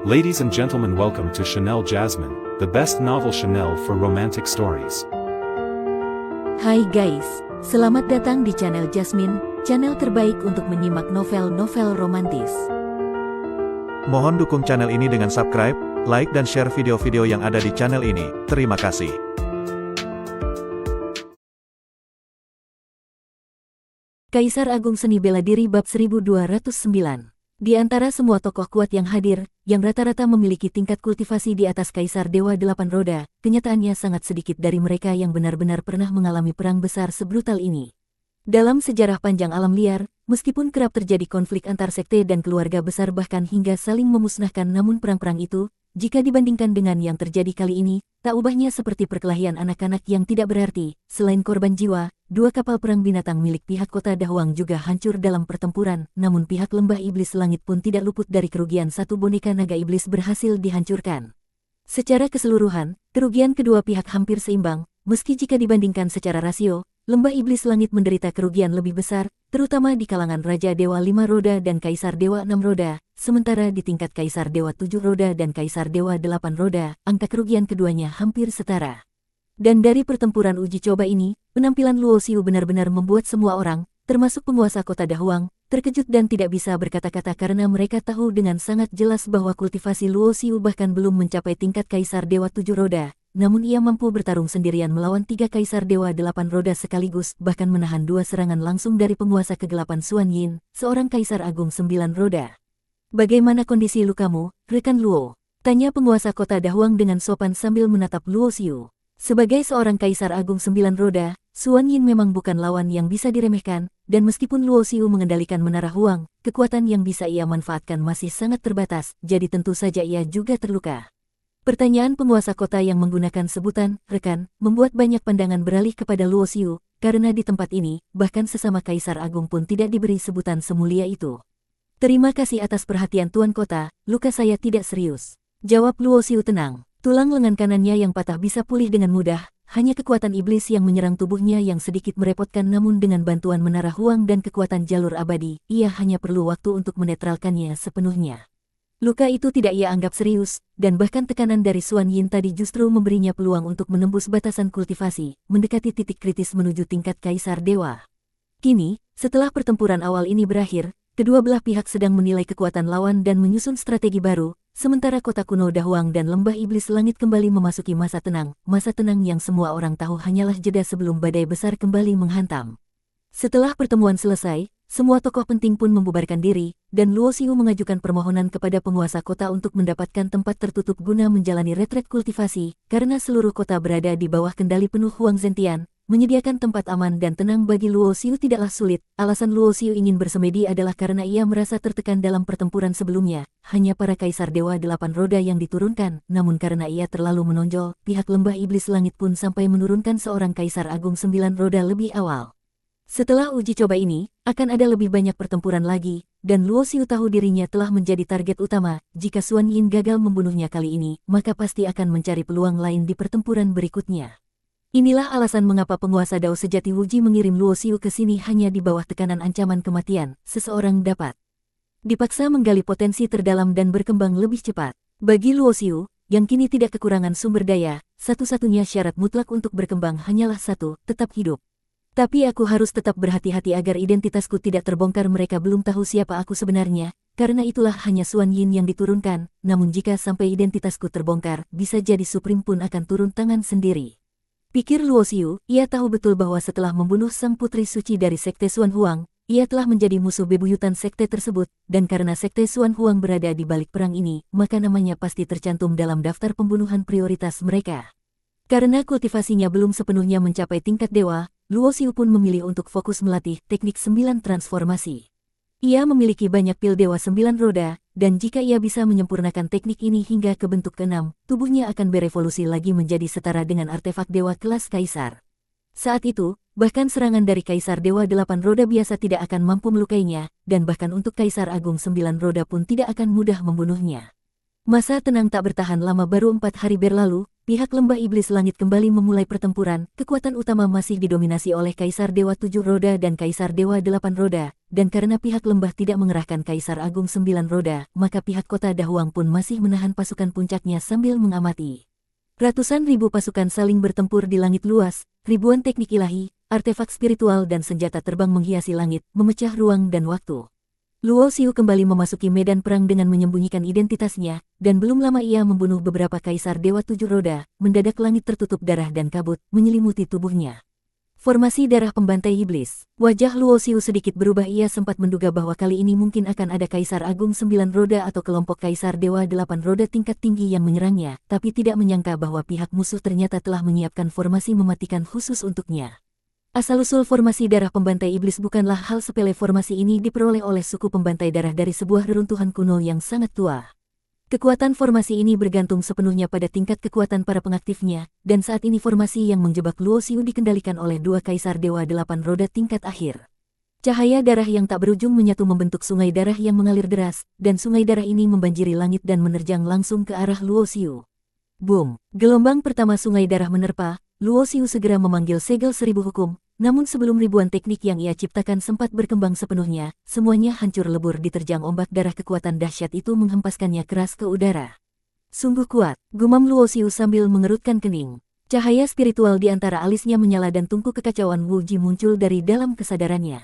Ladies and gentlemen, welcome to Chanel Jasmine, the best novel Chanel for romantic stories. Hai guys, selamat datang di channel Jasmine, channel terbaik untuk menyimak novel-novel romantis. Mohon dukung channel ini dengan subscribe, like dan share video-video yang ada di channel ini. Terima kasih. Kaisar Agung Seni Bela Diri Bab 1209. Di antara semua tokoh kuat yang hadir, yang rata-rata memiliki tingkat kultivasi di atas Kaisar Dewa Delapan Roda, kenyataannya sangat sedikit dari mereka yang benar-benar pernah mengalami perang besar sebrutal ini. Dalam sejarah panjang alam liar, meskipun kerap terjadi konflik antar sekte dan keluarga besar bahkan hingga saling memusnahkan, namun perang-perang itu, jika dibandingkan dengan yang terjadi kali ini, tak ubahnya seperti perkelahian anak-anak yang tidak berarti. Selain korban jiwa, 2 kapal perang binatang milik pihak kota Dahwang juga hancur dalam pertempuran, namun pihak lembah iblis langit pun tidak luput dari kerugian. 1 boneka naga iblis berhasil dihancurkan. Secara keseluruhan, kerugian kedua pihak hampir seimbang, meski jika dibandingkan secara rasio, lembah iblis langit menderita kerugian lebih besar, terutama di kalangan Raja Dewa 5 Roda dan Kaisar Dewa 6 Roda, sementara di tingkat Kaisar Dewa 7 Roda dan Kaisar Dewa 8 Roda, angka kerugian keduanya hampir setara. Dan dari pertempuran uji coba ini, penampilan Luo Xiu benar-benar membuat semua orang, termasuk penguasa kota Dahwang, terkejut dan tidak bisa berkata-kata karena mereka tahu dengan sangat jelas bahwa kultivasi Luo Xiu bahkan belum mencapai tingkat Kaisar Dewa 7 Roda, namun ia mampu bertarung sendirian melawan 3 Kaisar Dewa 8 Roda sekaligus, bahkan menahan 2 serangan langsung dari penguasa kegelapan Xuan Yin, seorang Kaisar Agung 9 Roda. "Bagaimana kondisi lukamu, rekan Luo?" tanya penguasa kota Dahwang dengan sopan sambil menatap Luo Xiu. Sebagai seorang Kaisar Agung 9 Roda, Xuan Yin memang bukan lawan yang bisa diremehkan, dan meskipun Luo Xiu mengendalikan Menara Huang, kekuatan yang bisa ia manfaatkan masih sangat terbatas, jadi tentu saja ia juga terluka. Pertanyaan penguasa kota yang menggunakan sebutan "rekan" membuat banyak pandangan beralih kepada Luo Xiu, karena di tempat ini, bahkan sesama Kaisar Agung pun tidak diberi sebutan semulia itu. "Terima kasih atas perhatian Tuan Kota, luka saya tidak serius," jawab Luo Xiu tenang. Tulang lengan kanannya yang patah bisa pulih dengan mudah, hanya kekuatan iblis yang menyerang tubuhnya yang sedikit merepotkan, namun dengan bantuan Menara Huang dan kekuatan jalur abadi, ia hanya perlu waktu untuk menetralkannya sepenuhnya. Luka itu tidak ia anggap serius, dan bahkan tekanan dari Xuan Yin tadi justru memberinya peluang untuk menembus batasan kultivasi, mendekati titik kritis menuju tingkat Kaisar Dewa. Kini, setelah pertempuran awal ini berakhir, kedua belah pihak sedang menilai kekuatan lawan dan menyusun strategi baru, sementara kota kuno Dahwang dan lembah iblis langit kembali memasuki masa tenang yang semua orang tahu hanyalah jeda sebelum badai besar kembali menghantam. Setelah pertemuan selesai, semua tokoh penting pun membubarkan diri, dan Luo Xiu mengajukan permohonan kepada penguasa kota untuk mendapatkan tempat tertutup guna menjalani retret kultivasi, karena seluruh kota berada di bawah kendali penuh Huang Zentian. Menyediakan tempat aman dan tenang bagi Luo Xiu tidaklah sulit. Alasan Luo Xiu ingin bersemedi adalah karena ia merasa tertekan dalam pertempuran sebelumnya. Hanya para Kaisar Dewa 8 Roda yang diturunkan, namun karena ia terlalu menonjol, pihak lembah iblis langit pun sampai menurunkan seorang Kaisar Agung 9 Roda lebih awal. Setelah uji coba ini, akan ada lebih banyak pertempuran lagi, dan Luo Xiu tahu dirinya telah menjadi target utama. Jika Xuan Yin gagal membunuhnya kali ini, maka pasti akan mencari peluang lain di pertempuran berikutnya. Inilah alasan mengapa penguasa Dao sejati Wuji mengirim Luo Xiu ke sini hanya di bawah tekanan ancaman kematian. Seseorang dapat dipaksa menggali potensi terdalam dan berkembang lebih cepat. Bagi Luo Xiu, yang kini tidak kekurangan sumber daya, satu-satunya syarat mutlak untuk berkembang hanyalah satu, tetap hidup. Tapi aku harus tetap berhati-hati agar identitasku tidak terbongkar. Mereka belum tahu siapa aku sebenarnya, karena itulah hanya Xuan Yin yang diturunkan. Namun jika sampai identitasku terbongkar, bisa jadi Supreme pun akan turun tangan sendiri. Pikir Luo Xiu, ia tahu betul bahwa setelah membunuh sang putri suci dari sekte Xuan Huang, ia telah menjadi musuh bebuyutan sekte tersebut, dan karena sekte Xuan Huang berada di balik perang ini, maka namanya pasti tercantum dalam daftar pembunuhan prioritas mereka. Karena kultivasinya belum sepenuhnya mencapai tingkat dewa, Luo Xiu pun memilih untuk fokus melatih teknik 9 transformasi. Ia memiliki banyak pil dewa 9 roda, dan jika ia bisa menyempurnakan teknik ini hingga ke bentuk ke-6, tubuhnya akan berevolusi lagi menjadi setara dengan artefak dewa kelas Kaisar. Saat itu, bahkan serangan dari Kaisar Dewa 8 Roda biasa tidak akan mampu melukainya, dan bahkan untuk Kaisar Agung 9 Roda pun tidak akan mudah membunuhnya. Masa tenang tak bertahan lama, baru 4 hari berlalu, pihak lembah iblis langit kembali memulai pertempuran. Kekuatan utama masih didominasi oleh Kaisar Dewa 7 Roda dan Kaisar Dewa 8 Roda, dan karena pihak lembah tidak mengerahkan Kaisar Agung 9 Roda, maka pihak kota Dahuang pun masih menahan pasukan puncaknya sambil mengamati. Ratusan ribu pasukan saling bertempur di langit luas, ribuan teknik ilahi, artefak spiritual dan senjata terbang menghiasi langit, memecah ruang dan waktu. Luo Xiu kembali memasuki medan perang dengan menyembunyikan identitasnya, dan belum lama ia membunuh beberapa Kaisar Dewa 7 Roda. Mendadak langit tertutup darah dan kabut menyelimuti tubuhnya. Formasi darah pembantai iblis. Wajah Luo Xiu sedikit berubah, ia sempat menduga bahwa kali ini mungkin akan ada Kaisar Agung 9 Roda atau kelompok Kaisar Dewa 8 Roda tingkat tinggi yang menyerangnya, tapi tidak menyangka bahwa pihak musuh ternyata telah menyiapkan formasi mematikan khusus untuknya. Asal-usul formasi darah pembantai iblis bukanlah hal sepele. Formasi ini diperoleh oleh suku pembantai darah dari sebuah reruntuhan kuno yang sangat tua. Kekuatan formasi ini bergantung sepenuhnya pada tingkat kekuatan para pengaktifnya, dan saat ini formasi yang menjebak Luo Xiu dikendalikan oleh 2 Kaisar Dewa 8 Roda tingkat akhir. Cahaya darah yang tak berujung menyatu membentuk sungai darah yang mengalir deras, dan sungai darah ini membanjiri langit dan menerjang langsung ke arah Luo Xiu. Boom! Gelombang pertama sungai darah menerpa. Luo Xiu segera memanggil segel 1000 hukum. Namun sebelum ribuan teknik yang ia ciptakan sempat berkembang sepenuhnya, semuanya hancur lebur diterjang ombak darah. Kekuatan dahsyat itu menghempaskannya keras ke udara. Sungguh kuat, gumam Luo Xiu sambil mengerutkan kening. Cahaya spiritual di antara alisnya menyala dan tungku kekacauan Wu Ji muncul dari dalam kesadarannya.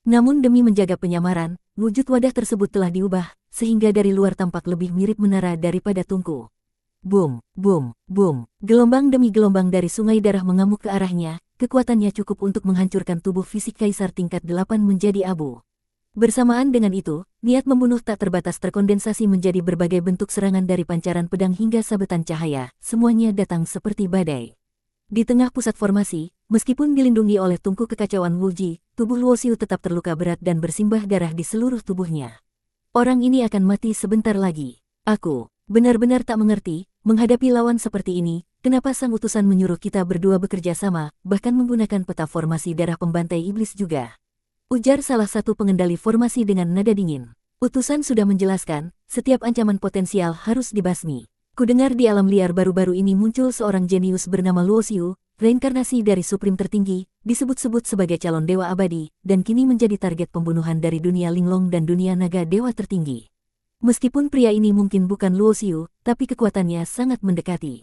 Namun demi menjaga penyamaran, wujud wadah tersebut telah diubah, sehingga dari luar tampak lebih mirip menara daripada tungku. Boom, boom, boom. Gelombang demi gelombang dari sungai darah mengamuk ke arahnya. Kekuatannya cukup untuk menghancurkan tubuh fisik Kaisar tingkat 8 menjadi abu. Bersamaan dengan itu, niat membunuh tak terbatas terkondensasi menjadi berbagai bentuk serangan dari pancaran pedang hingga sabetan cahaya. Semuanya datang seperti badai. Di tengah pusat formasi, meskipun dilindungi oleh tungku kekacauan Wu Ji, tubuh Luo Xiu tetap terluka berat dan bersimbah darah di seluruh tubuhnya. Orang ini akan mati sebentar lagi. Aku benar-benar tak mengerti, menghadapi lawan seperti ini, kenapa sang utusan menyuruh kita berdua bekerja sama, bahkan menggunakan peta formasi darah pembantai iblis juga. Ujar salah satu pengendali formasi dengan nada dingin. Utusan sudah menjelaskan, setiap ancaman potensial harus dibasmi. Kudengar di alam liar baru-baru ini muncul seorang jenius bernama Luo Xiu, reinkarnasi dari Supreme tertinggi, disebut-sebut sebagai calon dewa abadi, dan kini menjadi target pembunuhan dari dunia linglong dan dunia naga dewa tertinggi. Meskipun pria ini mungkin bukan Luo Xiu, tapi kekuatannya sangat mendekati.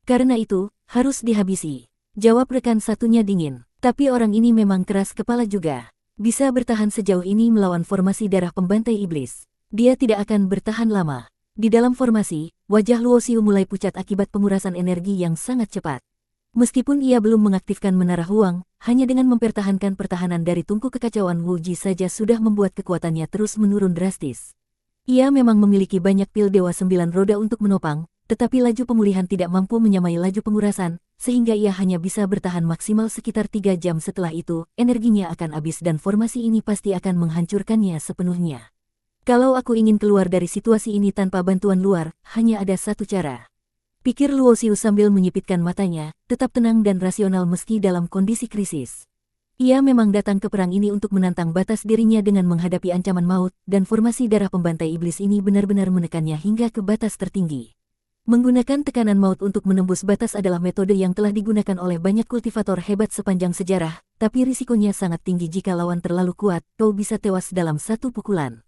Karena itu, harus dihabisi. Jawab rekan satunya dingin. Tapi orang ini memang keras kepala juga. Bisa bertahan sejauh ini melawan formasi darah pembantai iblis. Dia tidak akan bertahan lama. Di dalam formasi, wajah Luo Xiu mulai pucat akibat pengurasan energi yang sangat cepat. Meskipun ia belum mengaktifkan menara Huang, hanya dengan mempertahankan pertahanan dari tungku kekacauan Wu Ji saja sudah membuat kekuatannya terus menurun drastis. Ia memang memiliki banyak pil Dewa 9 Roda untuk menopang, tetapi laju pemulihan tidak mampu menyamai laju pengurasan, sehingga ia hanya bisa bertahan maksimal sekitar 3 jam. Setelah itu, energinya akan habis dan formasi ini pasti akan menghancurkannya sepenuhnya. Kalau aku ingin keluar dari situasi ini tanpa bantuan luar, hanya ada satu cara. Pikir Luo Xiu sambil menyipitkan matanya, tetap tenang dan rasional meski dalam kondisi krisis. Ia memang datang ke perang ini untuk menantang batas dirinya dengan menghadapi ancaman maut, dan formasi darah pembantai iblis ini benar-benar menekannya hingga ke batas tertinggi. Menggunakan tekanan maut untuk menembus batas adalah metode yang telah digunakan oleh banyak kultivator hebat sepanjang sejarah, tapi risikonya sangat tinggi. Jika lawan terlalu kuat, kau bisa tewas dalam satu pukulan.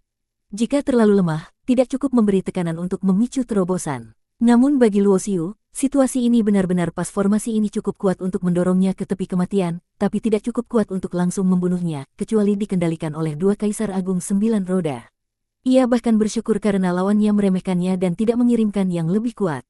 Jika terlalu lemah, tidak cukup memberi tekanan untuk memicu terobosan. Namun bagi Luo Xiu, situasi ini benar-benar pas. Formasi ini cukup kuat untuk mendorongnya ke tepi kematian, tapi tidak cukup kuat untuk langsung membunuhnya, kecuali dikendalikan oleh 2 Kaisar Agung 9 Roda. Ia bahkan bersyukur karena lawannya meremehkannya dan tidak mengirimkan yang lebih kuat.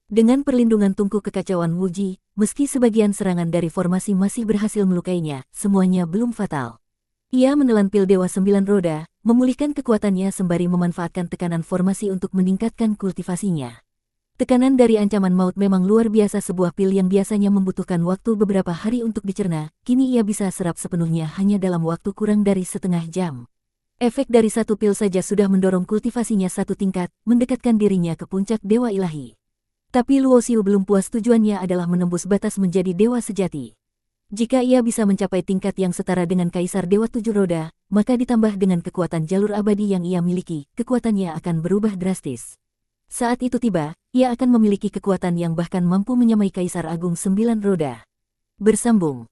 Dengan perlindungan tungku kekacauan Wu Ji, meski sebagian serangan dari formasi masih berhasil melukainya, semuanya belum fatal. Ia menelan pil Dewa 9 Roda, memulihkan kekuatannya sembari memanfaatkan tekanan formasi untuk meningkatkan kultivasinya. Tekanan dari ancaman maut memang luar biasa. Sebuah pil yang biasanya membutuhkan waktu beberapa hari untuk dicerna, kini ia bisa serap sepenuhnya hanya dalam waktu kurang dari setengah jam. Efek dari satu pil saja sudah mendorong kultivasinya satu tingkat, mendekatkan dirinya ke puncak dewa ilahi. Tapi Luo Xiu belum puas. Tujuannya adalah menembus batas menjadi dewa sejati. Jika ia bisa mencapai tingkat yang setara dengan Kaisar Dewa 7 Roda, maka ditambah dengan kekuatan jalur abadi yang ia miliki, kekuatannya akan berubah drastis. Saat itu tiba, ia akan memiliki kekuatan yang bahkan mampu menyamai Kaisar Agung 9 Roda. Bersambung.